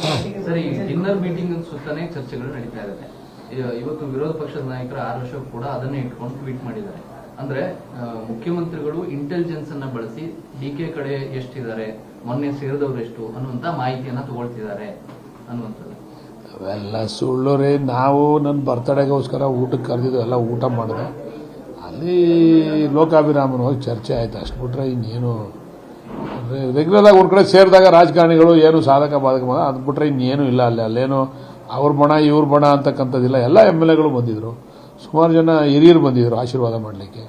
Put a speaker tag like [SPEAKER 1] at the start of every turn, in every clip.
[SPEAKER 1] Sir, ಈ dinner meeting ಸುತ್ತಾನೆ ಚರ್ಚೆಗಳು ನಡೀತಾ ಇರುತ್ತೆ. ಇವತ್ತು ವಿರೋಧ ಪಕ್ಷದ ನಾಯಕರ ಅಶೋಕ್ ಕೂಡ ಅದನ್ನೇ ಇಟ್ಕೊಂಡು ಟ್ವೀಟ್ ಮಾಡಿದ್ದಾರೆ. ಅಂದ್ರೆ ಮುಖ್ಯಮಂತ್ರಿಗಳು ಇಂಟೆಲಿಜೆನ್ಸ್ ಅನ್ನ ಬಳಸಿ ಡಿಕೆ ಕಡೆ ಎಷ್ಟಿದ್ದಾರೆ, ಮೊನ್ನೆ ಸೇರಿದವರು ಎಷ್ಟು ಅನ್ನುವಂತ ಮಾಹಿತಿಯನ್ನ ತಗೊಳ್ತಿದ್ದಾರೆ ಅನ್ನುವಂಥದ್ದು.
[SPEAKER 2] ಅವೆಲ್ಲ ಸುಳ್ಳು ರೀ. ನಾವು ನನ್ನ ಬರ್ತಡೇಗೋಸ್ಕರ ಊಟಕ್ಕೆ ಕರೆದಿದ್ದು, ಎಲ್ಲ ಊಟ ಮಾಡಿದೆ. ಅಲ್ಲಿ ಲೋಕಾಭಿರಾಮನ ಹೋಗಿ ಚರ್ಚೆ ಆಯ್ತು, ಅಷ್ಟು ಬಿಟ್ರೆ ಇನ್ನೇನು. ರೆಗ್ಯುಲರ್ ಆಗಿ ಒಂದು ಕಡೆ ಸೇರಿದಾಗ ರಾಜಕಾರಣಿಗಳು ಏನು ಸಾಧಕ ಬಾಧಕ ಅದು ಬಿಟ್ರೆ ಇನ್ನೇನು ಇಲ್ಲ. ಅಲ್ಲೇನು ಅವ್ರ ಬಣ ಇವ್ರ ಬಣ ಅಂತಕ್ಕಂಥದ್ದಿಲ್ಲ. ಎಲ್ಲ MLAಗಳು ಬಂದಿದ್ರು, ಸುಮಾರು ಜನ ಹಿರಿಯರು ಬಂದಿದ್ರು ಆಶೀರ್ವಾದ ಮಾಡಲಿಕ್ಕೆ.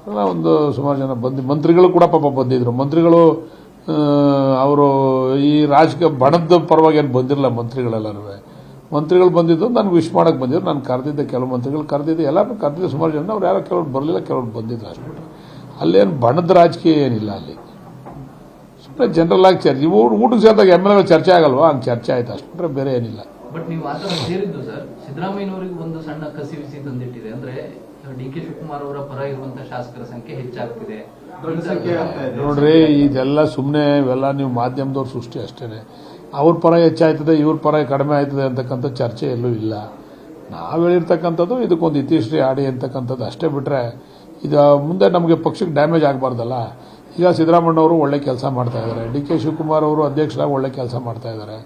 [SPEAKER 2] ಎಲ್ಲ ಒಂದು ಸುಮಾರು ಜನ ಮಂತ್ರಿಗಳು ಕೂಡ ಪಾಪ ಬಂದಿದ್ರು. ಮಂತ್ರಿಗಳು ಅವರು ಈ ರಾಜಕೀಯ ಬಣದ ಪರವಾಗಿ ಏನು ಬಂದಿರಲ್ಲ. ಮಂತ್ರಿಗಳು ಬಂದಿದ್ದು ನನಗೆ ವಿಶ್ ಮಾಡಕ್ಕೆ ಬಂದಿದ್ರು. ನಾನು ಕರೆದಿದ್ದೆ, ಕೆಲವು ಮಂತ್ರಿಗಳು ಕರೆದಿದ್ದೆ, ಎಲ್ಲರೂ ಕರೆದಿದ್ದೆ. ಸುಮಾರು ಜನ ಅವ್ರು ಯಾರೋ ಕೆಲವ್ರು ಬರಲಿಲ್ಲ, ಕೆಲವ್ರು ಬಂದಿದ್ರು. ಅಷ್ಟು ಅಲ್ಲೇನು ಬಣದ ರಾಜಕೀಯ ಏನಿಲ್ಲ. ಅಲ್ಲಿ ಸುಮ್ಮನೆ ಜನರಲ್ ಆಗಿ ಚರ್ಚೆ, ಊಟಕ್ಕೆ ಸೇರಿದಾಗ MLAಗಳು ಚರ್ಚೆ ಆಗಲ್ವಾ, ಹಂಗೆ ಚರ್ಚೆ ಆಯ್ತು, ಅಷ್ಟು ಬಿಟ್ಟರೆ ಬೇರೆ ಏನಿಲ್ಲ.
[SPEAKER 1] ಬಟ್ ನೀವು ಮಾತ್ರ ಸೇರಿದ್ದು ಸರ್, ಸಿದ್ದರಾಮಯ್ಯನವರಿಗೆ ಒಂದು ಸಣ್ಣ ಕಸಿವಿಸಿ ತಂದಿಟ್ಟಿದೆ. ಅಂದ್ರೆ DK ಶಿವಕುಮಾರ್ ಅವರ ಪರ ಇರುವಂತಹ ಶಾಸಕರ ಸಂಖ್ಯೆ ಹೆಚ್ಚಾಗ್ತಿದೆ.
[SPEAKER 2] ನೋಡ್ರಿ, ಇದೆಲ್ಲ ಸುಮ್ಮನೆ ಇವೆಲ್ಲ ನೀವು ಮಾಧ್ಯಮದವ್ರ ಸೃಷ್ಟಿ ಅಷ್ಟೇನೆ. ಅವ್ರ ಪರ ಹೆಚ್ಚಾಯ್ತದೆ, ಇವ್ರ ಪರ ಕಡಿಮೆ ಆಯ್ತದೆ ಅಂತಕ್ಕಂಥ ಚರ್ಚೆ ಎಲ್ಲೂ ಇಲ್ಲ. ನಾವು ಹೇಳಿರ್ತಕ್ಕಂಥದ್ದು ಇದಕ್ಕೊಂದು ಇತಿಶ್ರೀ ಆಡಿ ಅಂತಕ್ಕಂಥದ್ದು ಅಷ್ಟೇ ಬಿಟ್ರೆ, ಇದು ಮುಂದೆ ನಮಗೆ ಪಕ್ಷಕ್ಕೆ ಡ್ಯಾಮೇಜ್ ಆಗಬಾರ್ದಲ್ಲ. ಈಗ ಸಿದ್ದರಾಮಯ್ಯನವರು ಒಳ್ಳೆ ಕೆಲಸ ಮಾಡ್ತಾ ಇದ್ದಾರೆ, DK ಶಿವಕುಮಾರ್ ಅವರು ಅಧ್ಯಕ್ಷರಾಗಿ ಒಳ್ಳೆ ಕೆಲಸ ಮಾಡ್ತಾ ಇದ್ದಾರೆ.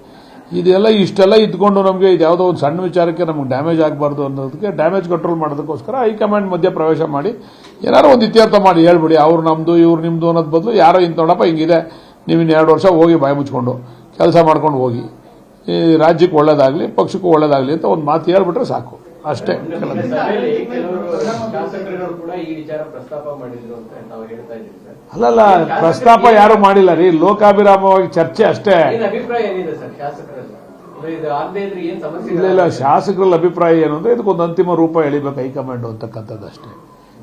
[SPEAKER 2] ಇದೆಲ್ಲ ಇಷ್ಟೆಲ್ಲ ಇದ್ಕೊಂಡು ನಮಗೆ ಇದು ಯಾವುದೋ ಒಂದು ಸಣ್ಣ ವಿಚಾರಕ್ಕೆ ನಮಗೆ ಡ್ಯಾಮೇಜ್ ಆಗಬಾರ್ದು ಅನ್ನೋದಕ್ಕೆ, ಡ್ಯಾಮೇಜ್ ಕಂಟ್ರೋಲ್ ಮಾಡೋದಕ್ಕೋಸ್ಕರ ಹೈಕಮಾಂಡ್ ಮಧ್ಯೆ ಪ್ರವೇಶ ಮಾಡಿ ಏನಾರು ಒಂದು ಇತ್ಯರ್ಥ ಮಾಡಿ ಹೇಳ್ಬಿಡಿ, ಅವ್ರು ನಮ್ದು ಇವ್ರು ನಿಮ್ದು ಅನ್ನೋದು ಬದಲು ಯಾರೋ ಇಂತೋಣಪ್ಪ ಹಿಂಗಿದೆ, ನೀವು ಇನ್ನು 2 ವರ್ಷ ಹೋಗಿ ಬಾಯಿ ಮುಚ್ಕೊಂಡು ಕೆಲಸ ಮಾಡ್ಕೊಂಡು ಹೋಗಿ, ಈ ರಾಜ್ಯಕ್ಕೆ ಒಳ್ಳೇದಾಗಲಿ ಪಕ್ಷಕ್ಕೂ ಒಳ್ಳೇದಾಗಲಿ ಅಂತ ಒಂದು ಮಾತು ಹೇಳ್ಬಿಟ್ರೆ ಸಾಕು, ಅಷ್ಟೇ. ಅಲ್ಲಲ್ಲ, ಪ್ರಸ್ತಾಪ ಯಾರು ಮಾಡಿಲ್ಲ ರೀ, ಲೋಕಾಭಿರಾಮವಾಗಿ ಚರ್ಚೆ ಅಷ್ಟೇ. ಇಲ್ಲ, ಶಾಸಕರ ಅಭಿಪ್ರಾಯ ಏನು ಅಂದ್ರೆ ಇದಕ್ಕೊಂದು ಅಂತಿಮ ರೂಪ ಎಳಿಬೇಕು ಹೈಕಮಾಂಡ್ ಅಂತಕ್ಕಂಥದ್ದು ಅಷ್ಟೇ.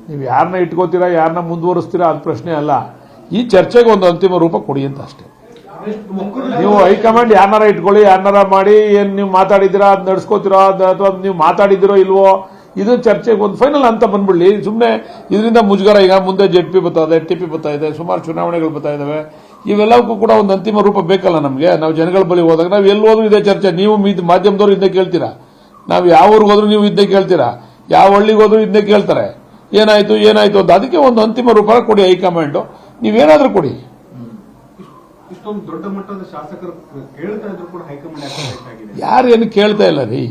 [SPEAKER 2] ನೀವು ಯಾರನ್ನ ಇಟ್ಕೋತೀರಾ, ಯಾರನ್ನ ಮುಂದುವರಿಸ್ತೀರಾ ಅದು ಪ್ರಶ್ನೆ ಅಲ್ಲ. ಈ ಚರ್ಚೆಗೆ ಒಂದು ಅಂತಿಮ ರೂಪ ಕೊಡಿ ಅಂತ ಅಷ್ಟೇ. ನೀವು ಹೈಕಮಾಂಡ್ ಯಾರನ್ನಾರ ಇಟ್ಕೊಳ್ಳಿ, ಯಾರನ್ನಾರ ಮಾಡಿ, ಏನ್ ನೀವು ಮಾತಾಡಿದಿರಾ ಅದ್ ನಡ್ಸ್ಕೋತೀರಾ ಅಥವಾ ನೀವು ಮಾತಾಡಿದಿರೋ ಇಲ್ವೋ, ಇದು ಚರ್ಚೆಗೆ ಒಂದು ಫೈನಲ್ ಅಂತ ಬಂದ್ಬಿಡ್ಲಿ. ಸುಮ್ಮನೆ ಇದರಿಂದ ಮುಜುಗರ. ಈಗ ಮುಂದೆ ZP ಬರ್ತಾ ಇದೆ, TP ಬರ್ತಾ ಇದೆ, ಸುಮಾರು ಚುನಾವಣೆಗಳು ಬರ್ತಾ ಇದಾವೆ. ಇವೆಲ್ಲಕ್ಕೂ ಕೂಡ ಒಂದು ಅಂತಿಮ ರೂಪ ಬೇಕಲ್ಲ ನಮಗೆ. ನಾವು ಜನಗಳ ಬಳಿ ಹೋದಾಗ ನಾವು ಎಲ್ಲಿ ಹೋದ್ರೂ ಇದೇ ಚರ್ಚೆ. ನೀವು ಮಾಧ್ಯಮದವರು ಇದನ್ನೇ ಕೇಳ್ತೀರಾ, ನಾವು ಯಾವ ಊರಿಗೆ ಹೋದ್ರೂ ನೀವು ಇದನ್ನೇ ಕೇಳ್ತೀರಾ, ಯಾವ ಹಳ್ಳಿಗೆ ಹೋದ್ರೂ ಇದನ್ನೇ ಕೇಳ್ತಾರೆ, ಏನಾಯ್ತು ಅಂತ. ಅದಕ್ಕೆ ಒಂದು ಅಂತಿಮ ರೂಪ ಕೊಡಿ ಹೈಕಮಾಂಡ್, ನೀವೇನಾದ್ರೂ ಕೊಡಿ.
[SPEAKER 3] ಇಷ್ಟೊಂದು ದೊಡ್ಡ ಮಟ್ಟದ ಶಾಸಕರು ಕೇಳ್ತಾ ಇದ್ರು ಕೂಡ ಹೈಕಮಾಂಡ್
[SPEAKER 2] ಯಾರು ಏನು ಕೇಳ್ತಾ ಇಲ್ಲ ರೀ.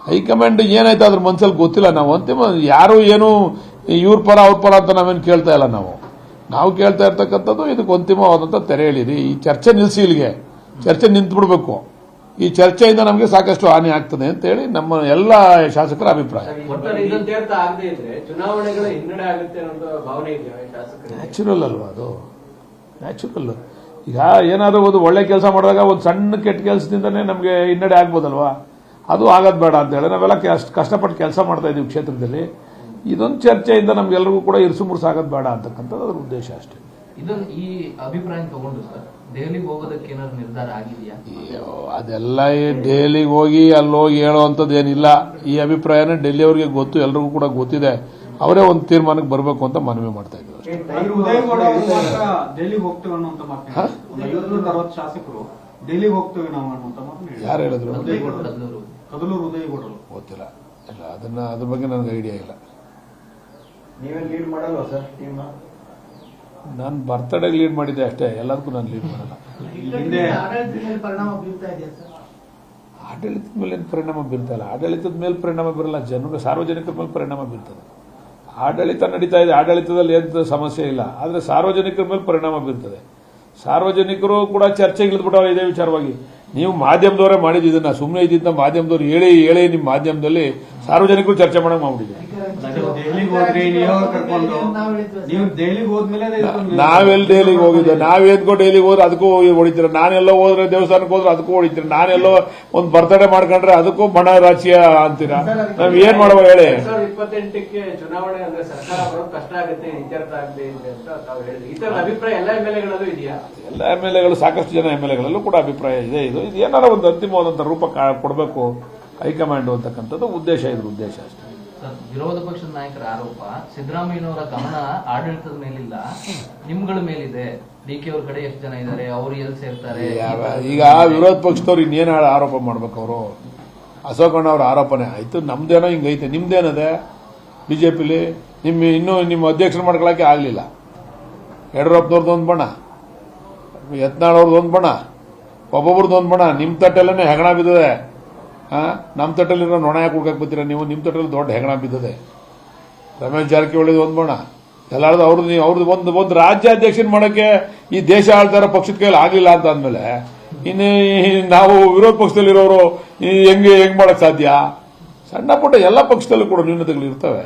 [SPEAKER 2] ಹೈಕಮಾಂಡ್ ಏನಾಯ್ತು ಅದ್ರ ಮನ್ಸಲ್ಲಿ ಗೊತ್ತಿಲ್ಲ. ನಾವು ಅಂತಿಮ ಯಾರು ಏನು ಇವ್ರ ಪರ ಅವ್ರ ಪರ ಅಂತ ನಾವೇನು ಕೇಳ್ತಾ ಇಲ್ಲ. ನಾವು ಕೇಳ್ತಾ ಇರ್ತಕ್ಕಂಥದ್ದು ಇದಕ್ಕೆ ಅಂತಿಮವಾದಂಥ ತೆರೆ ಎಳೀರಿ. ಈ ಚರ್ಚೆ ನಿಲ್ಲಿಸಿ, ಇಲ್ಲಿಗೆ ಚರ್ಚೆ ನಿಂತು ಬಿಡಬೇಕು. ಈ ಚರ್ಚೆಯಿಂದ ನಮಗೆ ಸಾಕಷ್ಟು ಹಾನಿ ಆಗ್ತದೆ ಅಂತ ಹೇಳಿ ನಮ್ಮ ಎಲ್ಲ ಶಾಸಕರ ಅಭಿಪ್ರಾಯ. ನ್ಯಾಚುರಲ್ ಅಲ್ವಾ ಅದು, ನ್ಯಾಚುರಲ್. ಈಗ ಏನಾದರೂ ಒಂದು ಒಳ್ಳೆ ಕೆಲಸ ಮಾಡಿದಾಗ ಒಂದು ಸಣ್ಣ ಕೆಟ್ಟ ಕೆಲಸದಿಂದನೇ ನಮಗೆ ಹಿನ್ನಡೆ ಆಗ್ಬೋದಲ್ವಾ, ಅದು ಆಗೋದು ಬೇಡ ಅಂತ ಹೇಳಿ ನಾವೆಲ್ಲ ಕಷ್ಟಪಟ್ಟು ಕೆಲಸ ಮಾಡ್ತಾ ಇದ್ದೀವಿ ಕ್ಷೇತ್ರದಲ್ಲಿ. ಇದೊಂದು ಚರ್ಚೆಯಿಂದ ನಮ್ಗೆಲ್ರಿಗೂ ಕೂಡ ಇರುಸು ಮುರುಸು ಆಗೋದು ಬೇಡ ಅಂತಕ್ಕಂಥದ್ದು ಅದ್ರ ಉದ್ದೇಶ ಅಷ್ಟೇ.
[SPEAKER 1] ಇದನ್ನು ಈ ಅಭಿಪ್ರಾಯ ತಗೊಂಡು ಸರ್ ದೆಹಲಿಗೆ ಹೋಗೋದಕ್ಕೆ ಏನಾದ್ರು ನಿರ್ಧಾರ ಆಗಿದೆಯಾ?
[SPEAKER 2] ಅದೆಲ್ಲ ದೆಹಲಿಗೆ ಹೋಗಿ ಅಲ್ಲಿ ಹೋಗಿ ಹೇಳೋವಂಥದ್ದು ಏನಿಲ್ಲ. ಈ ಅಭಿಪ್ರಾಯನ ಡೆಲ್ಲಿಯವರಿಗೆ ಗೊತ್ತು, ಎಲ್ರಿಗೂ ಕೂಡ ಗೊತ್ತಿದೆ. ಅವರೇ ಒಂದು ತೀರ್ಮಾನಕ್ಕೆ ಬರಬೇಕು ಅಂತ ಮನವಿ ಮಾಡ್ತಾ ಇದ್ದಾರೆ. ಯಾರು ಹೇಳಿದ್ರು? ಗೊತ್ತಿಲ್ಲ, ಅದ್ರ ಬಗ್ಗೆ ನನಗೆ ಐಡಿಯಾ ಇಲ್ಲ. ನಾನು ಬರ್ತಡೇಗೆ ಲೀಡ್ ಮಾಡಿದ್ದೆ ಅಷ್ಟೇ, ಎಲ್ಲದಕ್ಕೂ ನಾನು ಲೀಡ್ ಮಾಡಲ್ಲ. ಆಡಳಿತದ ಮೇಲೆ ಪರಿಣಾಮ ಬೀರ್ತಾ ಇಲ್ಲ. ಆಡಳಿತದ ಮೇಲೆ ಪರಿಣಾಮ ಬೀರಲ್ಲ, ಸಾರ್ವಜನಿಕರ ಮೇಲೆ ಪರಿಣಾಮ ಬೀರ್ತದೆ. ಆಡಳಿತ ನಡೀತಾ ಇದೆ, ಆಡಳಿತದಲ್ಲಿ ಏನು ಸಮಸ್ಯೆ ಇಲ್ಲ. ಆದರೆ ಸಾರ್ವಜನಿಕರ ಮೇಲೆ ಪರಿಣಾಮ ಬೀರ್ತದೆ. ಸಾರ್ವಜನಿಕರು ಕೂಡ ಚರ್ಚೆಗೆ ಇಳಿದ್ಬಿಟ್ಟವ್ರೆ ಇದೇ ವಿಚಾರವಾಗಿ. ನೀವು ಮಾಧ್ಯಮದವರೇ ಮಾಡಿದ್ದು ಇದನ್ನ, ಸುಮ್ಮನೆ ಇದ್ದಿದ್ದ ಮಾಧ್ಯಮದವ್ರು ಹೇಳಿ ನಿಮ್ಮ ಮಾಧ್ಯಮದಲ್ಲಿ ಸಾರ್ವಜನಿಕರು ಚರ್ಚೆ ಮಾಡಕ್ ಮಾಡ್ಬಿಟ್ಟಿದೆ. ನಾವೆಲ್ಲಿ ಡೈಲಿಗೆ ಹೋಗಿದ್ದೆ? ನಾವೇದ್ಕೋ ಡೈಲಿಗೆ ಹೋದ್ರೆ ಅದಕ್ಕೂ ಹೊಡಿತೀರ, ನಾನೆಲ್ಲೋ ಹೋದ್ರೆ ದೇವಸ್ಥಾನಕ್ಕೆ ಹೋದ್ರೆ ಅದಕ್ಕೂ ಹೊಡಿತೀರ, ನಾನೆಲ್ಲೋ ಒಂದು ಬರ್ತಡೇ ಮಾಡ್ಕೊಂಡ್ರೆ ಅದಕ್ಕೂ ಬಣ ರಾಜಕೀಯ ಅಂತೀರಾ. ನಾವ್ ಏನ್ ಮಾಡುವ ಹೇಳಿ?
[SPEAKER 4] 2028ಕ್ಕೆ ಚುನಾವಣೆ ಅಂದ್ರೆ ಸರ್ಕಾರ ಬರೋದು ಕಷ್ಟ ಆಗುತ್ತೆ, ಇತ್ಯರ್ಥ ಆಗದೆ ಅಂತ ತಾವು ಹೇಳಿದ್ರಿ. ಈ ತರದ ಅಭಿಪ್ರಾಯ ಎಲ್ಲ MLAಗಳಲ್ಲೂ ಇದೆಯಾ?
[SPEAKER 2] ಎಲ್ಲ MLAಗಳು, ಸಾಕಷ್ಟು ಜನ MLAಗಳಲ್ಲೂ ಕೂಡ ಅಭಿಪ್ರಾಯ ಇದೆ. ಇದು ಏನಾರ ಒಂದು ಅಂತಿಮವಾದಂತಹ ರೂಪ ಕೊಡಬೇಕು ಹೈಕಮಾಂಡ್ ಅಂತಕ್ಕಂಥದ್ದು ಉದ್ದೇಶ, ಇದ್ರ ಉದ್ದೇಶ ಅಷ್ಟೇ.
[SPEAKER 1] ಸರ್, ವಿರೋಧ ಪಕ್ಷದ ನಾಯಕರ ಆರೋಪ ಸಿದ್ದರಾಮಯ್ಯನವರ ಗಮನ ಆಡಳಿತದ ಮೇಲಿಲ್ಲ, ನಿಮ್ಗಳ ಮೇಲಿದೆ. ಡಿ.ಕೆ ಅವ್ರ ಕಡೆ ಎಷ್ಟು ಜನ ಇದ್ದಾರೆ, ಅವ್ರು ಎಲ್ಲಿ ಸೇರ್ತಾರೆ?
[SPEAKER 2] ಈಗ ವಿರೋಧ ಪಕ್ಷದವ್ರು ಇನ್ನೇನು ಆರೋಪ ಮಾಡ್ಬೇಕು? ಅವರು ಅಶೋಕಣ್ಣ ಅವ್ರ ಆರೋಪನೇ ಆಯ್ತು, ನಮ್ದೇನೋ ಹಿಂಗೈತೆ, ನಿಮ್ದೇನದೆ ಬಿಜೆಪಿಲಿ? ನಿಮ್ಮ ಅಧ್ಯಕ್ಷರು ಮಾಡ್ಕೊಳಕ್ಕೆ ಆಗ್ಲಿಲ್ಲ. ಯಡಿಯೂರಪ್ಪನವ್ರದ್ದು ಒಂದು ಬಣ, ಯತ್ನಾಳ್ ಅವ್ರದ್ದು ಒಂದು ಬಣ, ಒಬ್ಬೊಬ್ರದ್ದು ಒಂದು ಬಣ. ನಿಮ್ಮ ತಟ್ಟೆಲ್ಲೇ ಹೆಗಣ ಬಿದ್ದದೆ. ನಮ್ಮ ತಟ್ಟೆಲ್ಲಿರೋ ನೊಣ ಯಾಕೆ ಹುಡ್ಕಕ್ಕೆ ಬರ್ತೀರ ನೀವು? ನಿಮ್ಮ ತಟ್ಟೆಲ್ಲಿ ದೊಡ್ಡ ಹೆಗಣ ಬಿದ್ದದೆ. ರಮೇಶ್ ಜಾರಕಿಹೊಳಿದು ಒಂದು ಬಣ, ಎಲ್ಲಾರ್ದು ಅವ್ರದ್ದು ಒಂದು ರಾಜ್ಯಾಧ್ಯಕ್ಷನ ಮಾಡೋಕ್ಕೆ ಈ ದೇಶ ಆಳ್ತಾರ ಪಕ್ಷದ ಕೈಯಲ್ಲಿ ಆಗಲಿಲ್ಲ ಅಂತ ಅಂದಮೇಲೆ ಇನ್ನು ನಾವು ವಿರೋಧ ಪಕ್ಷದಲ್ಲಿರೋರು ಹೆಂಗ್ ಮಾಡಕ್ ಸಾಧ್ಯ? ಸಣ್ಣ ಪುಟ್ಟ ಎಲ್ಲ ಪಕ್ಷದಲ್ಲೂ ಕೂಡ ನ್ಯೂನತೆಗಳು ಇರ್ತವೆ.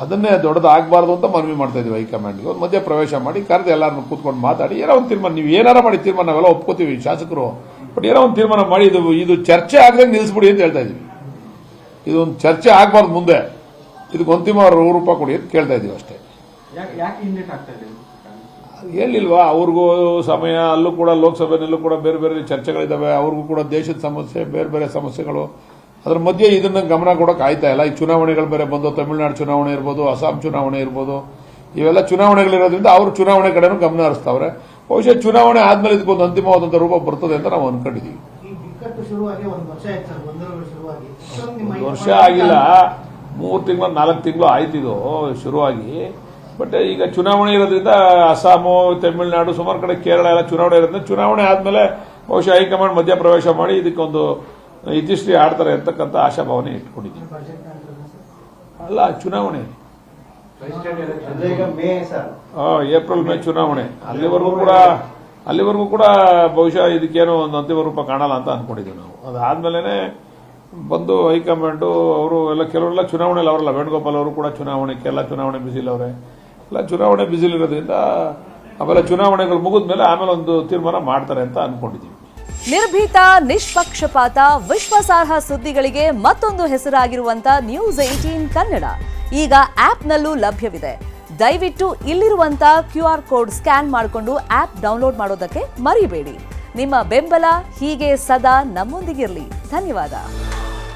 [SPEAKER 2] ಅದನ್ನೇ ದೊಡ್ಡದಾಗಬಾರ್ದು ಅಂತ ಮನವಿ ಮಾಡ್ತಾ ಇದೀವಿ ಹೈಕಮಾಂಡ್ಗೆ. ಒಂದು ಮಧ್ಯ ಪ್ರವೇಶ ಮಾಡಿ ಕರೆದು ಎಲ್ಲಾರನ್ನು ಕೂತ್ಕೊಂಡು ಮಾತಾಡಿ ಏನೋ ಒಂದು ತೀರ್ಮಾನ, ನೀವು ಏನಾರ ಮಾಡಿ ತೀರ್ಮಾನ, ನಾವೆಲ್ಲ ಒಪ್ಕೋತೀವಿ ಶಾಸಕರು, ಬಟ್ ಏನೋ ಒಂದು ತೀರ್ಮಾನ ಮಾಡಿ ಇದು ಚರ್ಚೆ ಆಗದಂಗೆ ನಿಲ್ಲಿಸ್ಬಿಡಿ ಅಂತ ಹೇಳ್ತಾ ಇದೀವಿ. ಇದೊಂದು ಚರ್ಚೆ ಆಗಬಾರ್ದು ಮುಂದೆ, ಇದಕ್ಕೆ ಅಂತಿಮ ರೂಪ ಕೊಡಿ ಅಂತ ಕೇಳ್ತಾ ಇದೀವಿ ಅಷ್ಟೇ. ಹೇಳಿಲ್ವಾ? ಅವ್ರಿಗೂ ಸಮಯ, ಅಲ್ಲೂ ಕೂಡ ಲೋಕಸಭೆಯಲ್ಲೂ ಕೂಡ ಬೇರೆ ಬೇರೆ ಚರ್ಚೆಗಳಿದ್ದಾವೆ, ಅವ್ರಿಗೂ ಕೂಡ ದೇಶದ ಸಮಸ್ಯೆ, ಬೇರೆ ಬೇರೆ ಸಮಸ್ಯೆಗಳು. ಅದ್ರ ಮಧ್ಯೆ ಇದನ್ನ ಗಮನ ಕೊಡೋಕೆ ಆಯ್ತಾ ಇಲ್ಲ. ಈ ಚುನಾವಣೆಗಳು ಬೇರೆ ಬಂದು, ತಮಿಳುನಾಡು ಚುನಾವಣೆ ಇರ್ಬೋದು, ಅಸ್ಸಾಂ ಚುನಾವಣೆ ಇರ್ಬೋದು, ಇವೆಲ್ಲ ಚುನಾವಣೆಗಳಿರೋದ್ರಿಂದ ಅವರು ಚುನಾವಣೆ ಕಡೆನೂ ಗಮನ ಹರಿಸ್ತಾವ್ರೆ. ಬಹುಶಃ ಚುನಾವಣೆ ಆದ್ಮೇಲೆ ಇದಕ್ಕೊಂದು ಅಂತಿಮವಾದಂಥ ರೂಪ ಬರ್ತದೆ ಅಂತ ನಾವು ಅನ್ಕೊಂಡಿದೀವಿ. 1 ವರ್ಷ ಆಗಿಲ್ಲ, 3 ತಿಂಗಳು 4 ತಿಂಗಳು ಆಯ್ತಿದು ಶುರುವಾಗಿ. ಬಟ್ ಈಗ ಚುನಾವಣೆ ಇರೋದ್ರಿಂದ ಅಸ್ಸಾಮು, ತಮಿಳುನಾಡು, ಸುಮಾರು ಕಡೆ ಕೇರಳ ಎಲ್ಲ ಚುನಾವಣೆ ಇರೋದ್ರಿಂದ ಚುನಾವಣೆ ಆದ್ಮೇಲೆ ಬಹುಶಃ ಹೈಕಮಾಂಡ್ ಮಧ್ಯ ಪ್ರವೇಶ ಮಾಡಿ ಇದಕ್ಕೊಂದು ಇತಿಶ್ರೀ ಆಡ್ತಾರೆ ಅಂತಕ್ಕಂಥ ಆಶಾಭಾವನೆ ಇಟ್ಕೊಂಡಿದ್ದೀವಿ. ಅಲ್ಲ, ಚುನಾವಣೆ ಏಪ್ರಿಲ್ ಮೇ ಚುನಾವಣೆ, ಅಲ್ಲಿವರೆಗೂ ಕೂಡ ಬಹುಶಃ ಇದಕ್ಕೇನೋ ಒಂದು ಅಂತಿಮ ರೂಪ ಕಾಣಲ್ಲ ಅಂತ ಅನ್ಕೊಂಡಿದ್ದೀವಿ ನಾವು. ಅದಾದ್ಮೇಲೆ ಬಂದು ಹೈಕಮಾಂಡು ಅವರು ಎಲ್ಲ ಕೆಲವರೆಲ್ಲ ಚುನಾವಣೆಯಲ್ಲಿ ಅವರಲ್ಲ, ವೇಣುಗೋಪಾಲ್ ಅವರು ಕೂಡ ಕೇರಳ ಚುನಾವಣೆ ಬಿಸಿಲವ್ರೆ, ಎಲ್ಲ ಚುನಾವಣೆ ಬಿಸಿಲಿರೋದ್ರಿಂದ ಆಮೇಲೆ ಚುನಾವಣೆಗಳು ಮುಗಿದ್ಮೇಲೆ ಆಮೇಲೆ ಒಂದು ತೀರ್ಮಾನ ಮಾಡ್ತಾರೆ ಅಂತ ಅನ್ಕೊಂಡಿದ್ದೀವಿ.
[SPEAKER 5] ನಿರ್ಭೀತ, ನಿಷ್ಪಕ್ಷಪಾತ, ವಿಶ್ವಾಸಾರ್ಹ ಸುದ್ದಿಗಳಿಗೆ ಮತ್ತೊಂದು ಹೆಸರಾಗಿರುವಂತ ನ್ಯೂಸ್ 18 ಕನ್ನಡ ಈಗ ಆಪ್ನಲ್ಲೂ ಲಭ್ಯವಿದೆ. ದಯವಿಟ್ಟು ಇಲ್ಲಿರುವಂತ QR ಕೋಡ್ ಸ್ಕ್ಯಾನ್ ಮಾಡಿಕೊಂಡು ಆಪ್ ಡೌನ್ಲೋಡ್ ಮಾಡೋದಕ್ಕೆ ಮರಿಬೇಡಿ. ನಿಮ್ಮ ಬೆಂಬಲ ಹೀಗೆ ಸದಾ ನಮ್ಮೊಂದಿಗಿರಲಿ. ಧನ್ಯವಾದ.